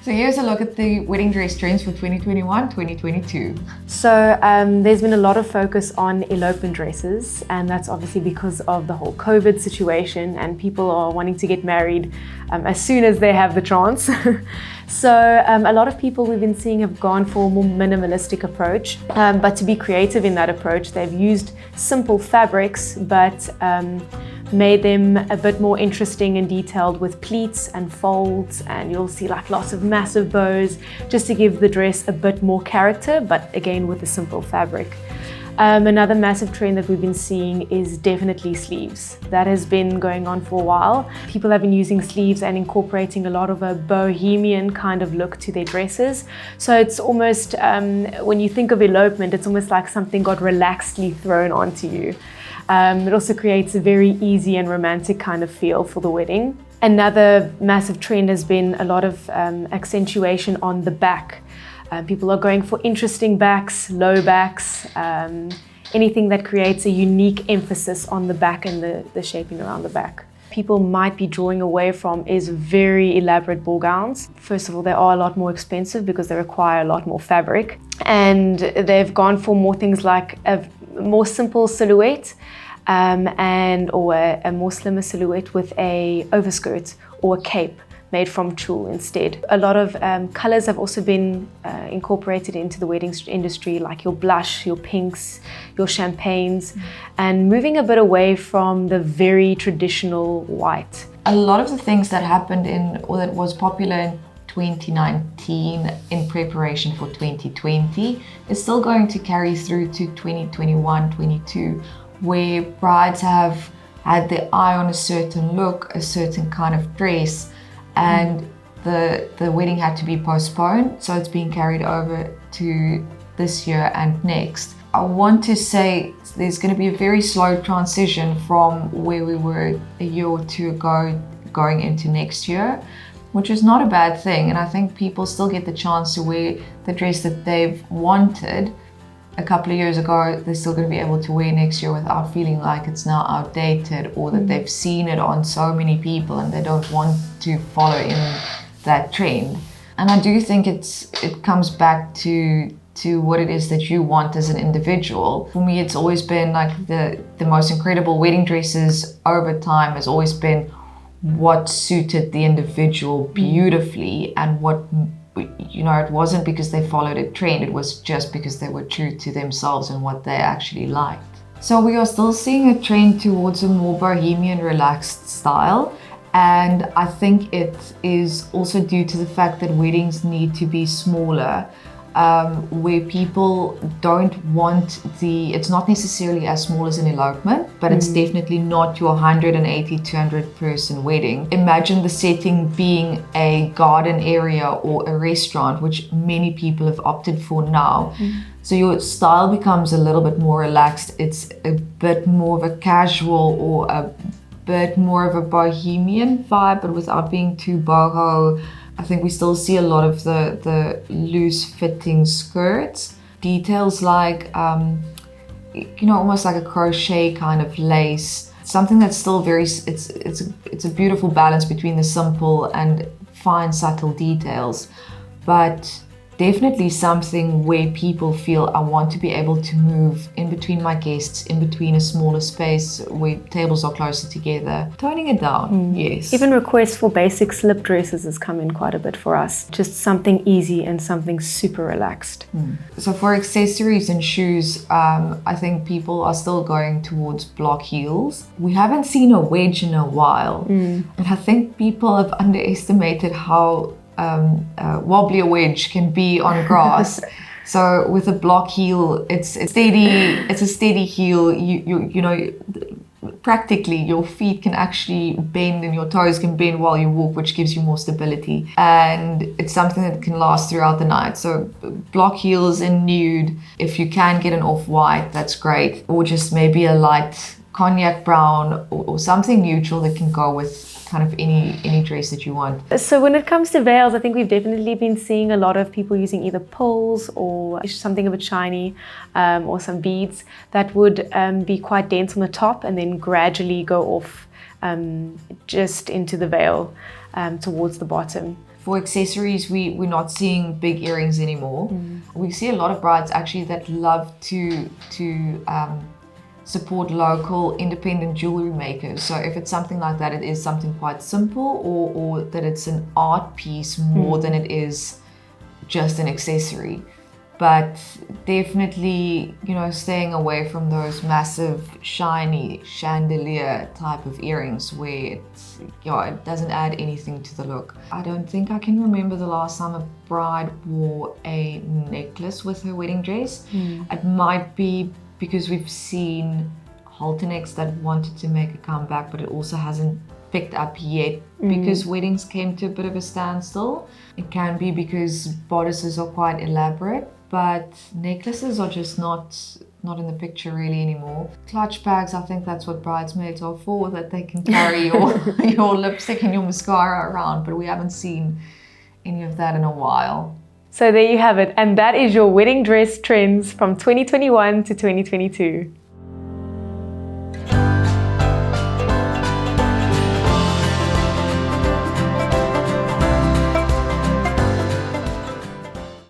So here's a look at the wedding dress trends for 2021, 2022. So there's been a lot of focus on elopement dresses, and that's obviously because of the whole COVID situation and people are wanting to get married as soon as they have the chance. So a lot of people we've been seeing have gone for a more minimalistic approach, but to be creative in that approach, they've used simple fabrics, but made them a bit more interesting and detailed with pleats and folds, and you'll see like lots of massive bows just to give the dress a bit more character, but again with a simple fabric. Another massive trend that we've been seeing is definitely sleeves. That has been going on for a while. People have been using sleeves and incorporating a lot of a bohemian kind of look to their dresses. So it's almost, when you think of elopement, it's almost like something got relaxedly thrown onto you. It also creates a very easy and romantic kind of feel for the wedding. Another massive trend has been a lot of accentuation on the back. People are going for interesting backs, low backs, anything that creates a unique emphasis on the back and the shaping around the back. People might be drawing away from is very elaborate ball gowns. First of all, they are a lot more expensive because they require a lot more fabric. And they've gone for more things like a more simple silhouette or a more slimmer silhouette with a overskirt or a cape made from tulle instead. A lot of colors have also been incorporated into the wedding industry, like your blush, your pinks, your champagnes, and moving a bit away from the very traditional white. A lot of the things that happened or that was popular in 2019 in preparation for 2020 is still going to carry through to 2021, 22, where brides have had their eye on a certain look, a certain kind of dress, and the wedding had to be postponed, so it's being carried over to this year and next. I want to say there's going to be a very slow transition from where we were a year or two ago going into next year, which is not a bad thing, and I think people still get the chance to wear the dress that they've wanted a couple of years ago. They're still going to be able to wear next year without feeling like it's now outdated, or that they've seen it on so many people and they don't want to follow in that trend. And I do think it comes back to what it is that you want as an individual. For me, it's always been like the most incredible wedding dresses over time has always been what suited the individual beautifully, and what, you know, it wasn't because they followed a trend, it was just because they were true to themselves and what they actually liked. So we are still seeing a trend towards a more bohemian, relaxed style, and I think it is also due to the fact that weddings need to be smaller, where people don't want it's not necessarily as small as an elopement, but it's definitely not your 180, 200 person wedding. Imagine the setting being a garden area or a restaurant, which many people have opted for now. So your style becomes a little bit more relaxed. It's a bit more of a casual or a bit more of a bohemian vibe, but without being too boho. I think we still see a lot of the loose fitting skirts. Details like, you know, almost like a crochet kind of lace. Something that's still very, it's a beautiful balance between the simple and fine, subtle details. But definitely something where people feel I want to be able to move in between my guests, in between a smaller space where tables are closer together. Toning it down, yes. Even requests for basic slip dresses has come in quite a bit for us. Just something easy and something super relaxed. So for accessories and shoes, I think people are still going towards block heels. We haven't seen a wedge in a while, and I think people have underestimated how wobbly a wedge can be on grass. So with a block heel, it's a steady heel. You know, practically your feet can actually bend and your toes can bend while you walk, which gives you more stability, and it's something that can last throughout the night. So block heels in nude, if you can get an off-white, that's great, or just maybe a light cognac brown or something neutral that can go with kind of any dress that you want. So when it comes to veils, I think we've definitely been seeing a lot of people using either pearls or something a bit shiny, or some beads that would be quite dense on the top and then gradually go off just into the veil towards the bottom. For accessories, we're not seeing big earrings anymore. We see a lot of brides actually that love to support local independent jewelry makers. So if it's something like that, it is something quite simple, or that it's an art piece more than it is just an accessory. But definitely, you know, staying away from those massive, shiny chandelier type of earrings where it doesn't add anything to the look. I don't think I can remember the last time a bride wore a necklace with her wedding dress. It might be because we've seen halter necks that wanted to make a comeback, but it also hasn't picked up yet because weddings came to a bit of a standstill. It can be because bodices are quite elaborate, but necklaces are just not in the picture really anymore. Clutch bags, I think that's what bridesmaids are for, that they can carry your lipstick and your mascara around, but we haven't seen any of that in a while. So there you have it, and that is your wedding dress trends from 2021 to 2022.